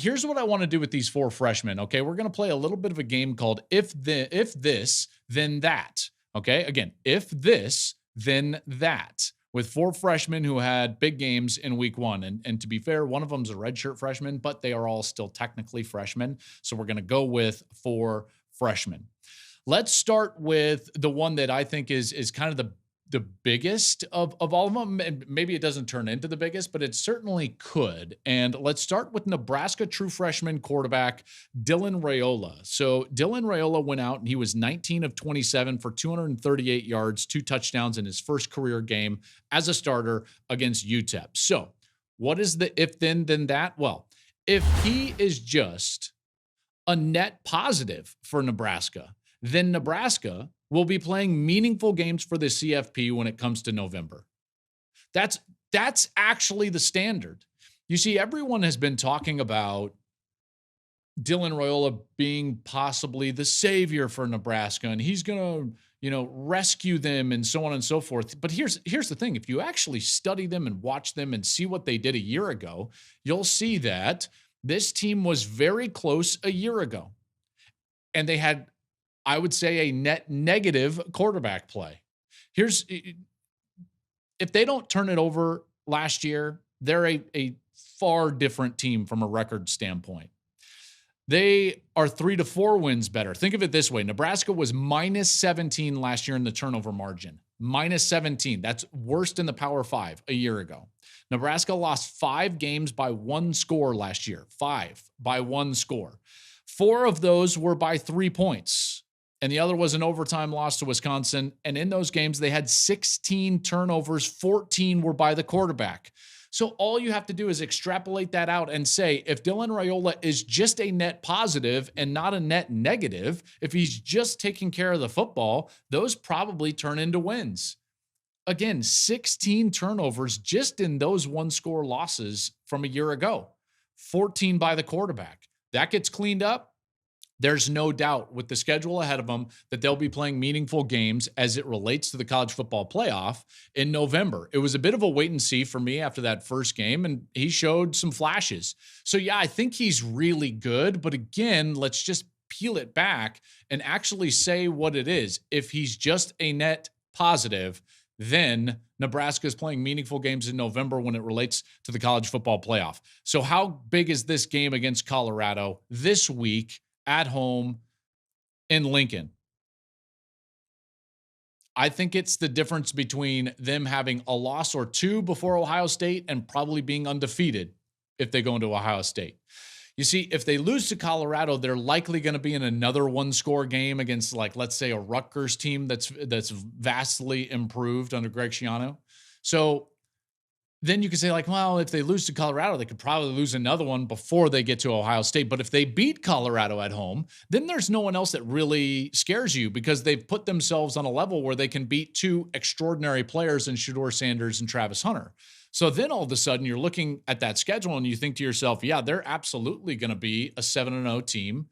here's what I want to do with these 4 freshmen. Okay, we're going to play a little bit of a game called if this, then that. Okay, again, if this, then that. With 4 freshmen who had big games in week 1. And to be fair, one of them's a redshirt freshman, but they are all still technically freshmen. So we're going to go with 4 freshmen. Let's start with the one that I think is kind of the biggest of all of them. And maybe it doesn't turn into the biggest, but it certainly could. And let's start with Nebraska true freshman quarterback Dylan Raiola. So Dylan Raiola went out and he was 19 of 27 for 238 yards, 2 touchdowns in his first career game as a starter against UTEP. So what is the if then that? Well, if he is just a net positive for Nebraska, then Nebraska will be playing meaningful games for the CFP when it comes to November. That's actually the standard. You see, everyone has been talking about Dylan Raiola being possibly the savior for Nebraska, and he's going to, rescue them and so on and so forth. But here's the thing. If you actually study them and watch them and see what they did a year ago, you'll see that this team was very close a year ago. And they had, I would say, a net negative quarterback play. If they don't turn it over last year, they're a far different team from a record standpoint. They are 3 to 4 wins better. Think of it this way. Nebraska was minus 17 last year in the turnover margin. Minus 17. That's worst in the Power 5 a year ago. Nebraska lost 5 games by 1 score last year. 5 by 1 score. 4 of those were by 3 points. And the other was an overtime loss to Wisconsin. And in those games, they had 16 turnovers. 14 were by the quarterback. So all you have to do is extrapolate that out and say, if Dylan Raiola is just a net positive and not a net negative, if he's just taking care of the football, those probably turn into wins. Again, 16 turnovers just in those 1-score losses from a year ago. 14 by the quarterback. That gets cleaned up. There's no doubt with the schedule ahead of them that they'll be playing meaningful games as it relates to the college football playoff in November. It was a bit of a wait and see for me after that first game, and he showed some flashes. So yeah, I think he's really good. But again, let's just peel it back and actually say what it is. If he's just a net positive, then Nebraska is playing meaningful games in November when it relates to the college football playoff. So how big is this game against Colorado this week at home in Lincoln? I think it's the difference between them having a loss or 2 before Ohio State and probably being undefeated if they go into Ohio State. You see, if they lose to Colorado, they're likely going to be in another 1-score game against, like, let's say a Rutgers team that's vastly improved under Greg Schiano. So then you could say, like, well, if they lose to Colorado, they could probably lose another one before they get to Ohio State. But if they beat Colorado at home, then there's no one else that really scares you because they've put themselves on a level where they can beat 2 extraordinary players in Shedeur Sanders and Travis Hunter. So then all of a sudden you're looking at that schedule and you think to yourself, yeah, they're absolutely going to be a 7-0 team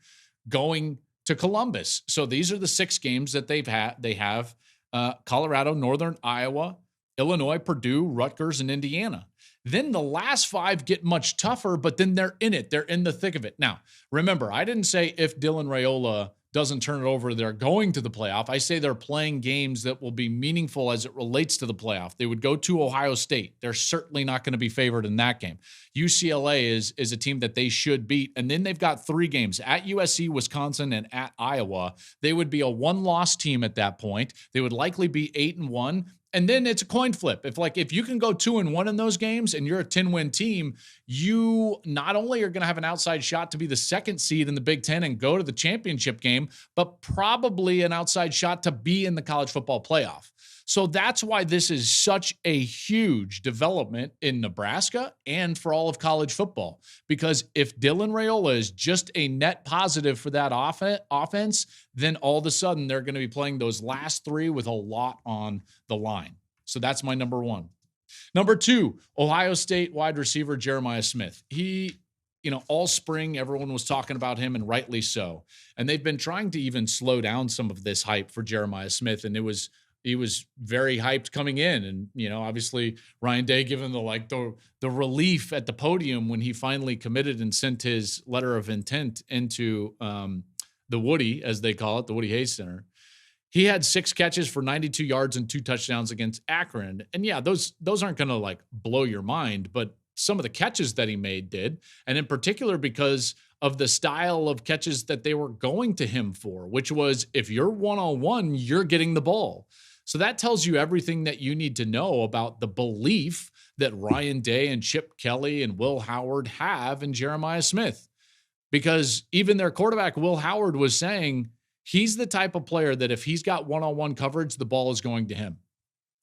going to Columbus. So these are the 6 games that they have Colorado, Northern Iowa, Illinois, Purdue, Rutgers, and Indiana. Then the last 5 get much tougher, but then they're in it. They're in the thick of it. Now, remember, I didn't say if Dylan Raiola doesn't turn it over, they're going to the playoff. I say they're playing games that will be meaningful as it relates to the playoff. They would go to Ohio State. They're certainly not going to be favored in that game. UCLA is a team that they should beat. And then they've got 3 games at USC, Wisconsin, and at Iowa. They would be a 1-loss team at that point. They would likely be 8-1. And then it's a coin flip. If you can go 2-1 in those games and you're a 10-win team, you not only are going to have an outside shot to be the 2nd seed in the Big Ten and go to the championship game, but probably an outside shot to be in the college football playoff. So that's why this is such a huge development in Nebraska and for all of college football. Because if Dylan Raiola is just a net positive for that offense, then all of a sudden they're going to be playing those last 3 with a lot on the line. So that's my number 1. Number 2, Ohio State wide receiver Jeremiah Smith. He, all spring, everyone was talking about him, and rightly so. And they've been trying to even slow down some of this hype for Jeremiah Smith. And it was he was very hyped coming in. And, obviously Ryan Day giving the relief at the podium when he finally committed and sent his letter of intent into the Woody, as they call it, the Woody Hayes Center. He had 6 catches for 92 yards and 2 touchdowns against Akron. And yeah, those aren't going to blow your mind, but some of the catches that he made did. And in particular, because of the style of catches that they were going to him for, which was, if you're one-on-one, you're getting the ball. So that tells you everything that you need to know about the belief that Ryan Day and Chip Kelly and Will Howard have in Jeremiah Smith. Because even their quarterback, Will Howard, was saying he's the type of player that if he's got one-on-one coverage, the ball is going to him.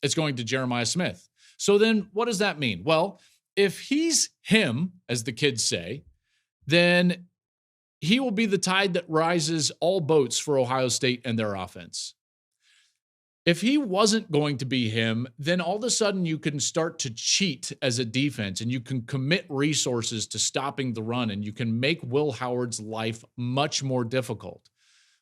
It's going to Jeremiah Smith. So then what does that mean? Well, if he's him, as the kids say, then he will be the tide that rises all boats for Ohio State and their offense. If he wasn't going to be him, then all of a sudden you can start to cheat as a defense and you can commit resources to stopping the run and you can make Will Howard's life much more difficult.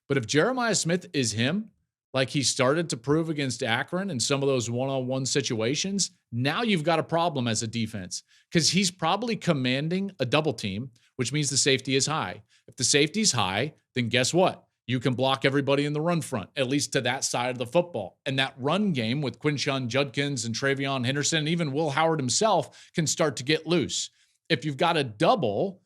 But if Jeremiah Smith is him, like he started to prove against Akron in some of those one-on-one situations, now you've got a problem as a defense because he's probably commanding a double team, which means the safety is high. If the safety is high, then guess what? You can block everybody in the run front, at least to that side of the football. And that run game with Quinshon Judkins and Travion Henderson and even Will Howard himself can start to get loose. If you've got a double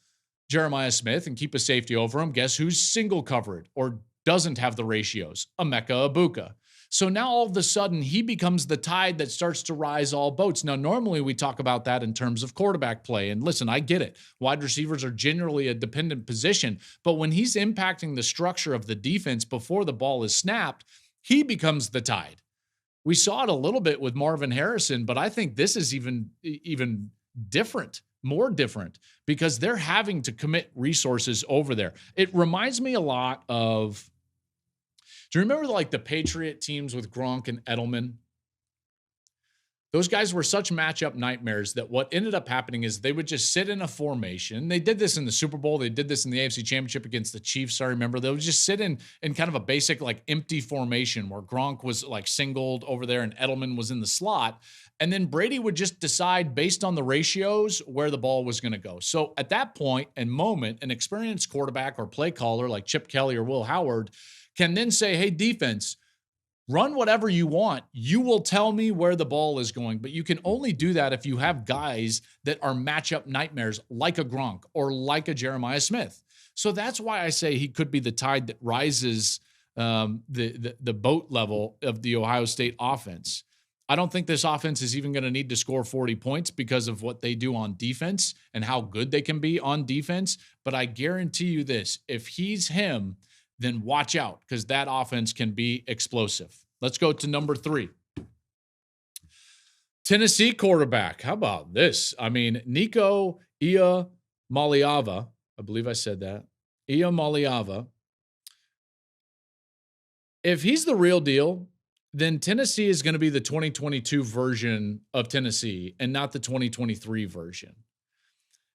Jeremiah Smith and keep a safety over him, guess who's single covered or doesn't have the ratios? Emeka Egbuka. So now all of a sudden he becomes the tide that starts to rise all boats. Now, normally we talk about that in terms of quarterback play. And listen, I get it. Wide receivers are generally a dependent position. But when he's impacting the structure of the defense before the ball is snapped, he becomes the tide. We saw it a little bit with Marvin Harrison, but I think this is even different. More different because they're having to commit resources over there. It reminds me a lot of, do you remember the Patriot teams with Gronk and Edelman? Those guys were such matchup nightmares that what ended up happening is they would just sit in a formation. They did this in the Super Bowl. They did this in the AFC Championship against the Chiefs. I remember they would just sit in kind of a basic empty formation where Gronk was singled over there and Edelman was in the slot. And then Brady would just decide based on the ratios where the ball was going to go. So at that point and moment, an experienced quarterback or play caller like Chip Kelly or Will Howard can then say, hey, defense, run whatever you want. You will tell me where the ball is going. But you can only do that if you have guys that are matchup nightmares like a Gronk or like a Jeremiah Smith. So that's why I say he could be the tide that rises the boat level of the Ohio State offense. I don't think this offense is even going to need to score 40 points because of what they do on defense and how good they can be on defense. But I guarantee you this, if he's him, then watch out because that offense can be explosive. Let's go to number 3. Tennessee quarterback. How about this? I mean, Nico Iamaleava. I believe I said that. Iamaleava. If he's the real deal, then Tennessee is going to be the 2022 version of Tennessee and not the 2023 version.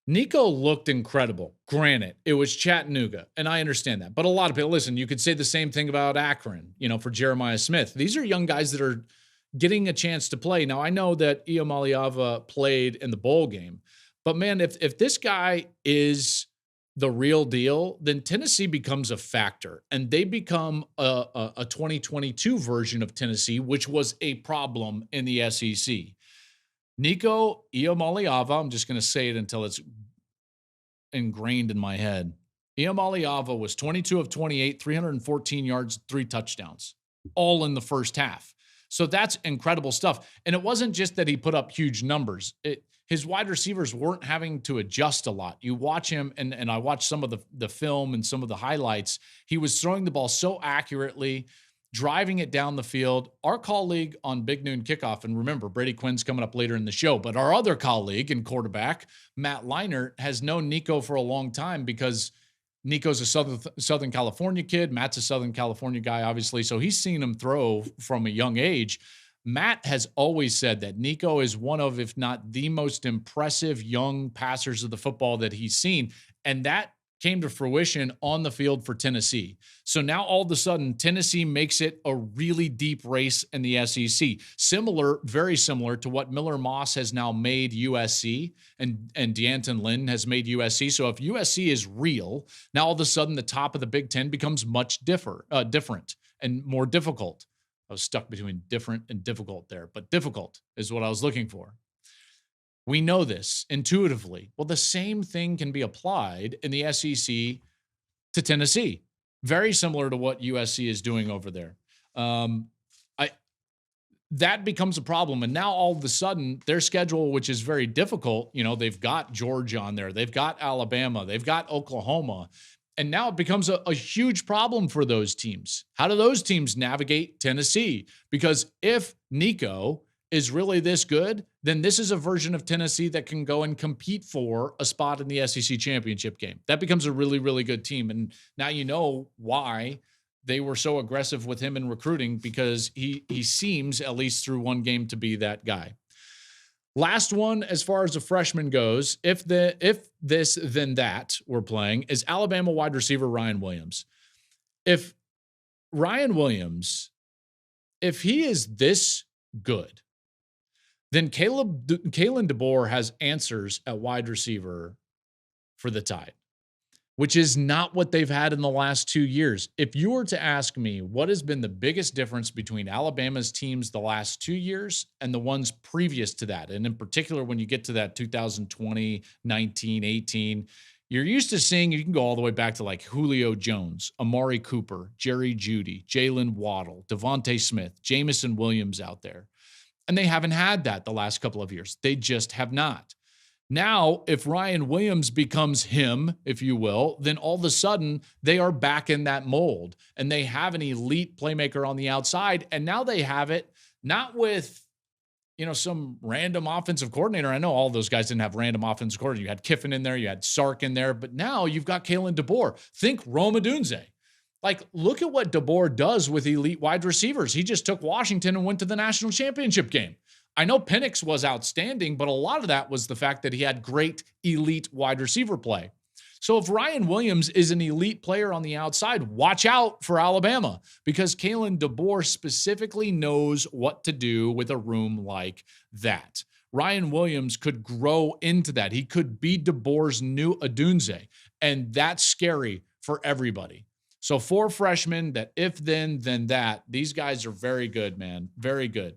Nico looked incredible. Granted, it was Chattanooga, and I understand that. But a lot of people, listen, you could say the same thing about Akron, for Jeremiah Smith. These are young guys that are getting a chance to play. Now, I know that Iamaleava played in the bowl game. But, man, if this guy is the real deal, then Tennessee becomes a factor, and they become a 2022 version of Tennessee, which was a problem in the SEC. Nico Iamaleava, I'm just going to say it until it's ingrained in my head. Iamaleava was 22 of 28, 314 yards, 3 touchdowns, all in the first half. So that's incredible stuff. And it wasn't just that he put up huge numbers. His wide receivers weren't having to adjust a lot. You watch him, and I watched some of the film and some of the highlights. He was throwing the ball so accurately, driving it down the field. Our colleague on Big Noon Kickoff, and remember, Brady Quinn's coming up later in the show, but our other colleague and quarterback, Matt Leinart, has known Nico for a long time because Nico's a Southern California kid. Matt's a Southern California guy, obviously, so he's seen him throw from a young age. Matt has always said that Nico is one of, if not the most impressive young passers of the football that he's seen. And that came to fruition on the field for Tennessee. So now all of a sudden, Tennessee makes it a really deep race in the SEC. Very similar to what Miller Moss has now made USC and D'Anton Lynn has made USC. So if USC is real, now all of a sudden the top of the Big Ten becomes much different and more difficult. I was stuck between different and difficult there, but difficult is what I was looking for. We know this intuitively. Well, the same thing can be applied in the SEC to Tennessee. Very similar to what USC is doing over there. That becomes a problem. And now all of a sudden, their schedule, which is very difficult, they've got Georgia on there. They've got Alabama. They've got Oklahoma. And now it becomes a huge problem for those teams. How do those teams navigate Tennessee? Because if Nico is really this good, then this is a version of Tennessee that can go and compete for a spot in the SEC championship game. That becomes a really, really good team. And now you know why they were so aggressive with him in recruiting, because he seems, at least through one game, to be that guy. Last one, as far as a freshman goes, if this, then that we're playing, is Alabama wide receiver Ryan Williams. If Ryan Williams, if he is this good, then Kalen DeBoer has answers at wide receiver for the Tide, which is not what they've had in the last 2 years. If you were to ask me what has been the biggest difference between Alabama's teams the last 2 years and the ones previous to that, and in particular when you get to that 2020, 19, 18, you're used to seeing, you can go all the way back to like Julio Jones, Amari Cooper, Jerry Jeudy, Jalen Waddle, Devontae Smith, Jamison Williams out there. And they haven't had that the last couple of years. They just have not. Now, if Ryan Williams becomes him, if you will, then all of a sudden they are back in that mold and they have an elite playmaker on the outside. And now they have it not with, some random offensive coordinator. I know all those guys didn't have random offensive coordinator. You had Kiffin in there, you had Sark in there, but now you've got Kalen DeBoer. Think Rome Odunze. Like, look at what DeBoer does with elite wide receivers. He just took Washington and went to the national championship game. I know Penix was outstanding, but a lot of that was the fact that he had great elite wide receiver play. So if Ryan Williams is an elite player on the outside, watch out for Alabama, because Kalen DeBoer specifically knows what to do with a room like that. Ryan Williams could grow into that. He could be DeBoer's new Odunze, and that's scary for everybody. So 4 freshmen that if then that, these guys are very good, man. Very good.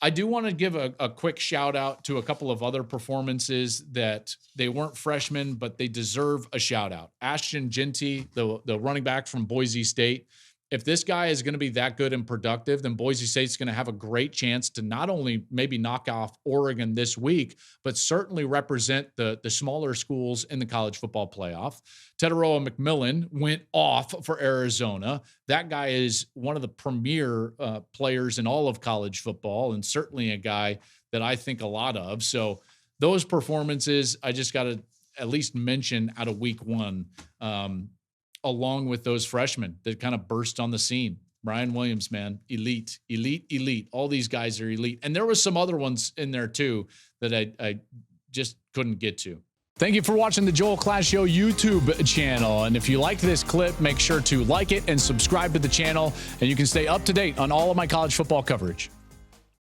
I do want to give a quick shout out to a couple of other performances that they weren't freshmen, but they deserve a shout out. Ashton Jeanty, the running back from Boise State. If this guy is going to be that good and productive, then Boise State's going to have a great chance to not only maybe knock off Oregon this week, but certainly represent the smaller schools in the college football playoff. Teteroa McMillan went off for Arizona. That guy is one of the premier players in all of college football, and certainly a guy that I think a lot of. So those performances, I just got to at least mention out of week 1. Along with those freshmen that kind of burst on the scene. Ryan Williams, man, elite. All these guys are elite. And there was some other ones in there too that I just couldn't get to. Thank you for watching the Joel Klatt Show YouTube channel. And if you liked this clip, make sure to like it and subscribe to the channel, and you can stay up to date on all of my college football coverage.